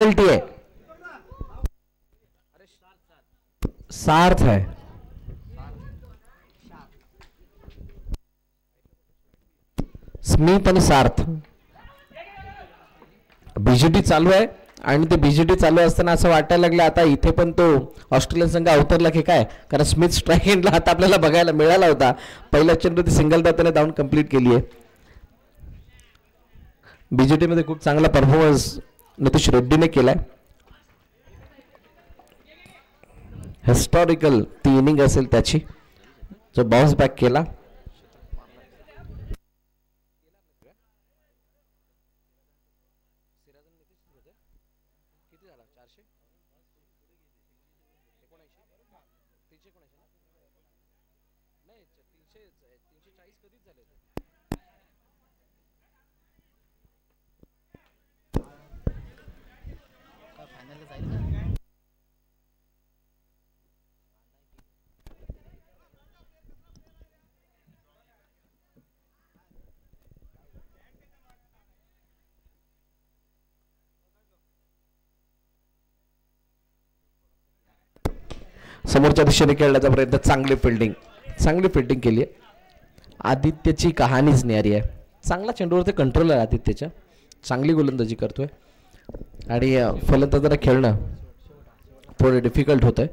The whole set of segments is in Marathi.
पेनल्टी है, सार्थ है। स्मिथ आणि सार्थ बीजीटी चालू आहे आणि ते बीजीटी चालू असताना असं वाटायला लागलं आता इथे पण तो ऑस्ट्रेलियन संघ अवतरला की काय, कारण स्मिथ स्ट्राईक एंडला आता आपल्याला बघायला मिळाला होता. पहिल्या चेंडू ती सिंगल त्याने धावून कंप्लीट केली आहे. बीजेटी मध्ये खूप चांगला परफॉर्मन्स नितीश रेड्डीने केलाय. हिस्टॉरिकल ती इनिंग असेल त्याची, जो बाउन्स बॅक केला. समोरच्या दिशेने खेळण्याचा प्रयत्न, चांगली फिल्डिंग केली आहे. आदित्यची कहाणीच न्यारी आहे. चांगला चेंडूवरती कंट्रोल आहे आदित्यच्या, चांगली गोलंदाजी करतोय आणि फलंदाजांना खेळणं थोडं डिफिकल्ट होतंय.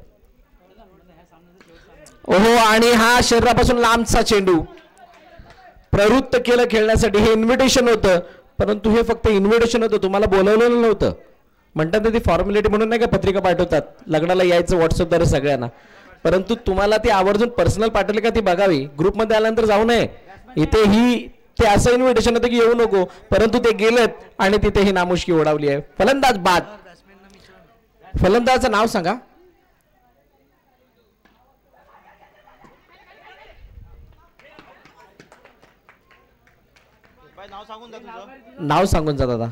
ओहो, आणि हा शरीरापासून लांबचा चेंडू प्रवृत्त केलं खेळण्यासाठी. हे इन्व्हिटेशन होतं, परंतु हे फक्त इन्व्हिटेशन होतं, तुम्हाला बोलवलेलं नव्हतं. म्हणतात ती फॉर्मॅलिटी म्हणून नाही का पत्रिका पाठवतात, लग्नाला यायचं व्हॉट्सअपद्वारे सगळ्यांना, परंतु तुम्हाला ती आवर्जून पर्सनल पाठवली का ती बघावी. ग्रुपमध्ये आल्यानंतर जाऊ नये. इथे ही ते असं इन्व्हिटेशन होतं की येऊ नको, परंतु ते गेलेत आणि तिथे ही नामुष्की ओढावली आहे. फलंदाज बाद. फलंदाजाचं नाव सांगा. नाव सांगून जा दादा.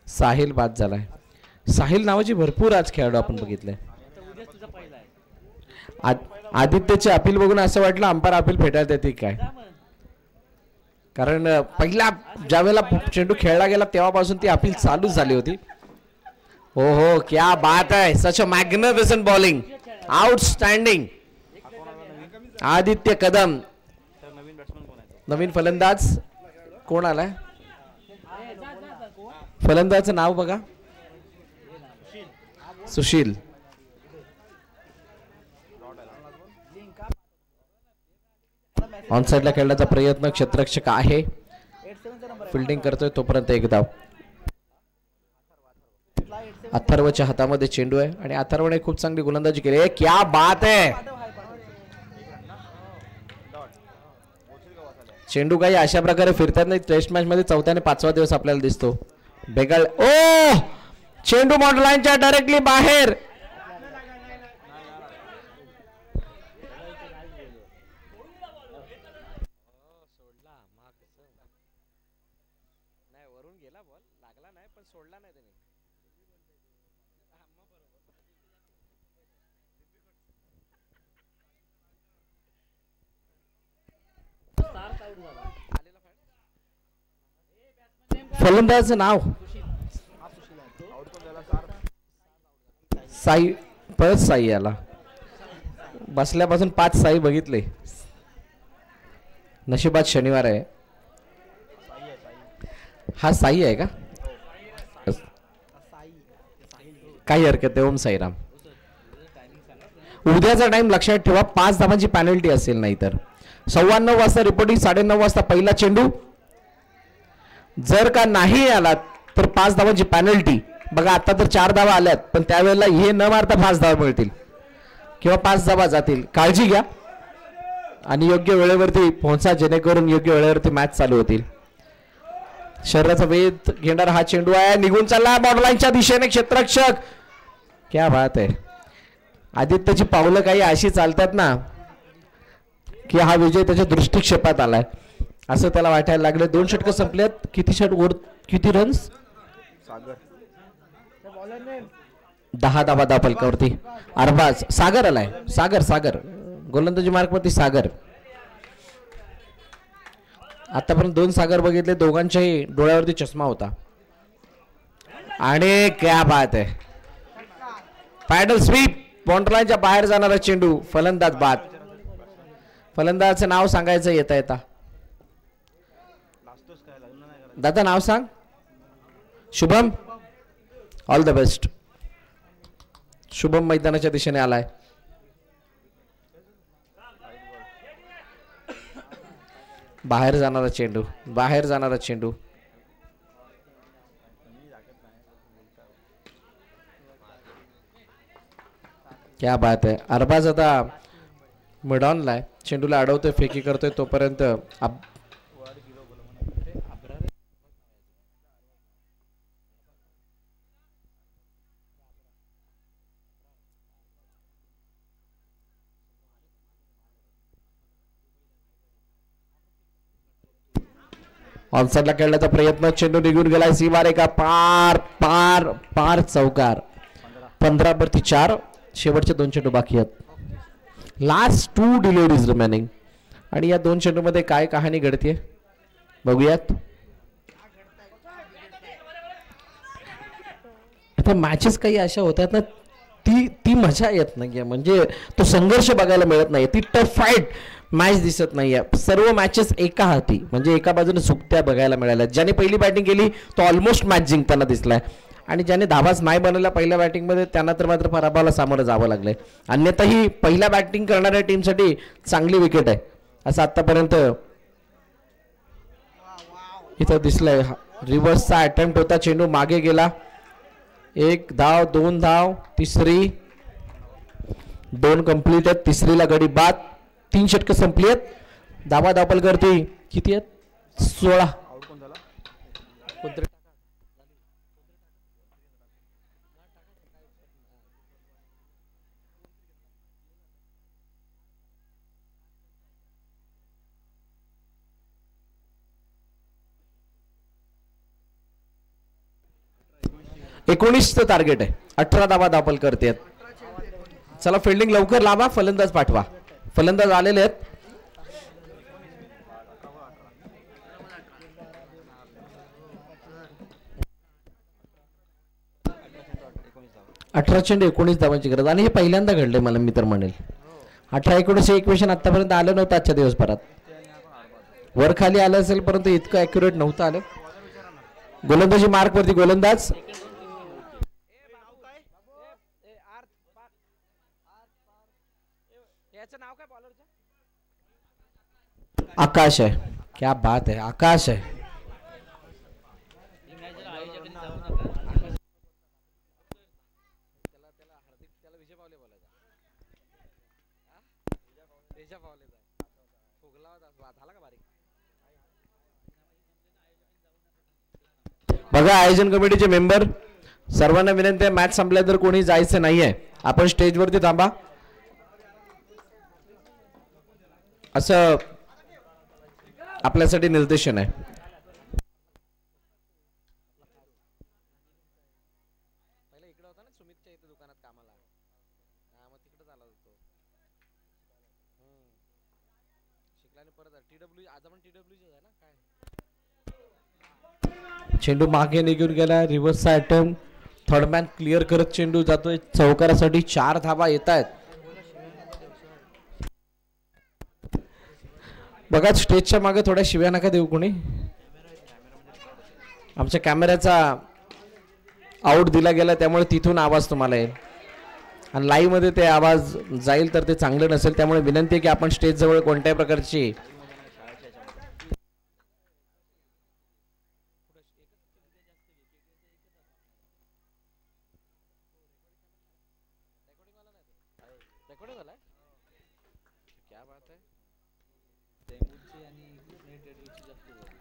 साहिल बाद झालाय. साहिल नावाची भरपूर आज खेळाडू आपण बघितले. आदित्यचे अपील बघून असं वाटलं अंपायर अपील फेटाळत येते काय, कारण पहिला ज्यावेळेला चेंडू खेळला गेला तेव्हापासून ती अपील चालूच झाली होती. हो हो, क्या बात है, such a magnificent bowling, outstanding. Aditya Kadam. नवीन फलंदाज कोण आलाय? फलंदाजाचं नाव बघा. सुशील. ऑन साइडला खेळण्याचा प्रयत्न, क्षेत्ररक्षक आहे, फिल्डिंग करतोय तोपर्यंत एक धाव. अथर्वच्या हातामध्ये चेंडू आहे आणि अथर्वने खूप चांगली गोलंदाजी केली आहे. क्या बात है. चेंडू काही अशा प्रकारे फिरतात नाही. टेस्ट मॅच मध्ये 4थ्या आणि 5वा दिवस आपल्याला दिसतो. बेगाळ. ओ, चेंडू बॉर्डर लाईनच्या डायरेक्टली बाहेर. फलंदाजाचं नाव साई. परत साई आला. बसल्यापासून 5 साई बघितले. नशिबात शनिवार आहे. हा साई आहे का? काही हरकत नाही. ओम साईराम. उद्याचा टाइम लक्षात ठेवा. 5 धावांची पॅनल्टी असेल, नाही तर 9:15 वाजता रिपोर्टिंग, 9:30 वाजता पहिला चेंडू. जर का नाही आला तर 5 धावांची पॅनल्टी. बघा आता तर 4 धावा आल्यात, पण त्यावेळेला हे न मारता 5 धावा मिळतील किंवा 5 धावा जातील. काळजी घ्या आणि योग्य वेळेवरती पोहोचा, जेणेकरून योग्य वेळेवरती मॅच चालू होतील. शरीराचा वेध घेणारा हा चेंडू आहे, निघून चालला बॉर्डरलाईनच्या दिशेने. क्षेत्ररक्षक. क्या बात आहे. आदित्यची पावलं काही अशी चालतात ना की हा विजय त्याच्या दृष्टिक्षेपात आलाय असं त्याला वाटायला लागले. 2 षटकं संपल्यात. किती रन्स? 10 धावा धाव फलकावरती. अरबाज. सागर आलाय. सागर गोलंदाजी मार्कवरती सागर. आतापर्यंत 2 सागर बघितले, दोघांच्याही डोळ्यावरती चष्मा होता. आणि क्या बात आहे, पॅडल स्वीप, बॉन्डलाईनच्या बाहेर जाणारा चेंडू, फलंदाज बाद. फलंदाजाचं नाव सांगायचं येता येता. दादा नाव सांग. Shubham, all the best. Shubham मैदानाच्या दिशेने आलाय. बाहेर जाणारा चेंडू, बाहेर जाणारा चेंडू. क्या बात आहे. अरबाज आता मिडॉनला आहे, चेंडूला अडवतोय, फेकी करतोय, तोपर्यंत ऑनसाइडला खेळण्याचा प्रयत्न, चेंडू निघून गेलाय सीमारेखा पार पार पार. चौकार. 15-4. शेवटचे 2 चेंडू बाकी आहेत. Last 2 deliveries remaining. आणि या 2 चेंडूमध्ये काय कहाणी घडते बघूयात. आता मॅचेस काही अशा होतात ना, ती मजा येत नाहीये, म्हणजे तो संघर्ष बघायला मिळत नाही, ती टफ फाईट मॅच दिसत नाहीये. सर्व मॅचेस एका हाती, म्हणजे एका बाजूने सुकत्या बघायला मिळाल्या. ज्याने पहिली बॅटिंग केली तो ऑलमोस्ट मॅच जिंकताना दिसलाय, आणि ज्याने धाबाच नाही बनवला पहिल्या बॅटिंगमध्ये त्यांना तर मात्र पराभवाला सामोरं जावं लागलंय. अन्यथा ही पहिल्या बॅटिंग करणाऱ्या टीमसाठी चांगली विकेट आहे असं आतापर्यंत इथं दिसलंय. रिव्हर्सचा अटेम्प्ट होता, चेंडू मागे गेला. 1 धाव, 2 धाव, तिसरी, 2 कंप्लीट आहेत, तिसरीला गडी बाद. 3 षटकं संपली आहेत. धावा धापल करते किती आहेत? 16. चं टार्गेट आहे. 18 धावा दाखल करते. चला फिल्डिंग लवकर लावा, फलंदाज पाठवा. फलंदाज आलेले आहेत. चेंडू 19 धावांची गरज, आणि हे पहिल्यांदा घडले मला मी तर म्हणेल. 18-19 इक्वेशन आतापर्यंत आलं नव्हतं आजच्या दिवसभरात. वर खाली आलं असेल परंतु इतकं ऍक्युरेट नव्हतं आलं. गोलंदाजी मार्क वरती गोलंदाज आकाश आहे. क्या बात है, आकाश है. बघा आयोजन कमिटीचे मेंबर सर्वांना विनंती आहे, मॅच संपल्या तर कोणी जायचं नाहीये, आपण स्टेजवरती थांबा असं आपल्यासाठी निर्देशन आहे. चेंडू मागे निघून गेला. रिव्हर्सचा अटेम्प्ट, थर्ड मॅन क्लिअर करत चेंडू जातोय चौकारासाठी. 4 धावा येत आहेत. बघा स्टेजच्या मागे थोड्या शिव्या नका देऊ कोणी. आमच्या कॅमेऱ्याचा आउट दिला गेला त्यामुळे तिथून आवाज तुम्हाला येईल, आणि लाईव्ह मध्ये ते आवाज जाईल तर ते चांगलं नसेल. त्यामुळे विनंती आहे की आपण स्टेज जवळ कोणत्याही प्रकारची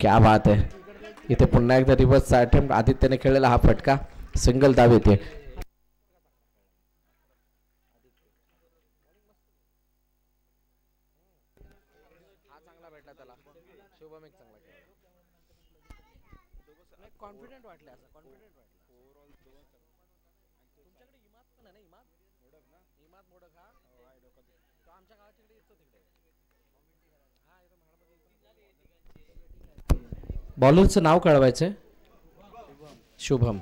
क्या बात है. इथे पुन्हा एकदा रिव्हर्सचा अटेम्प्ट. आदित्यने खेळलेला हा फटका सिंगल धाव येते. कॉन्फिडेंट वाटले असं, कॉन्फिडेंट वाटलं. तुमच्याकडे इमाद पण आहे ना, इमाद मोडक हा तो आमच्या गावाच्या इकडे येतो तिकडे. हा इथं महाराष्ट्रात बॉलरचं नाव कळवायचंय. शुभम.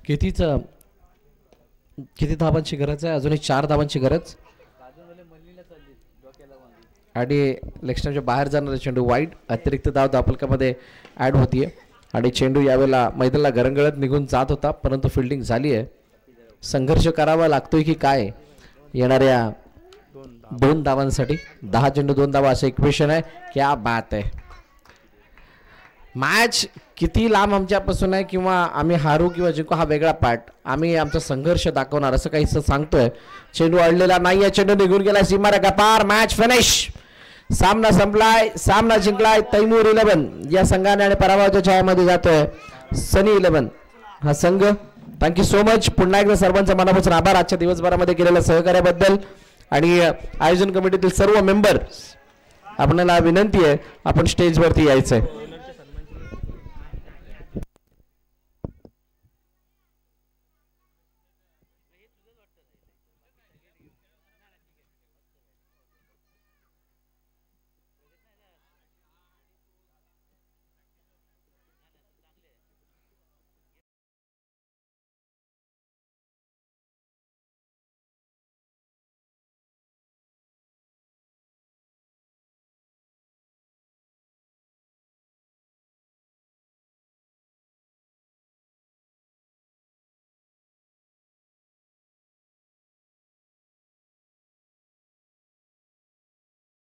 किती धावांची गरज आहे? अजूनही 4 धावांची गरज. आणि लेक्स्टनच्या बाहेर जाणारा चेंडू वाईड. अतिरिक्त धाव धावफलकामध्ये ऍड होतीये आणि चेंडू यावेळेला मैदानाला गरंगळत निघून जात होता, परंतु फिल्डिंग झाली आहे. संघर्ष करावा लागतोय की काय येणाऱ्या 2 धावांसाठी? 10 चेंडू 2 धावा असं इक्वेशन आहे. क्या बात आहे. मॅच किती लांब आमच्यापासून आहे किंवा आम्ही हारू किंवा जिंकू हा वेगळा पार्ट, आम्ही आमचा संघर्ष दाखवणार असं काही सांगतोय. चेंडू अडलेला नाही आहे, चेंडू निघून गेला सीमारेखा पार. Match finish. सामना संपलाय, सामना जिंकलाय तैमूर 11 या संघाने आणि पराभवाच्या छायामध्ये जातोय सनी 11 हा संघ. Thank you so much. पुन्हा एकदा सर्वांचा मनापासून आभार आजच्या दिवसभरामध्ये केलेल्या सहकार्याबद्दल. आणि आयोजन कमिटीतील सर्व मेंबर आपल्याला विनंती आहे आपण स्टेजवरती यायचंय.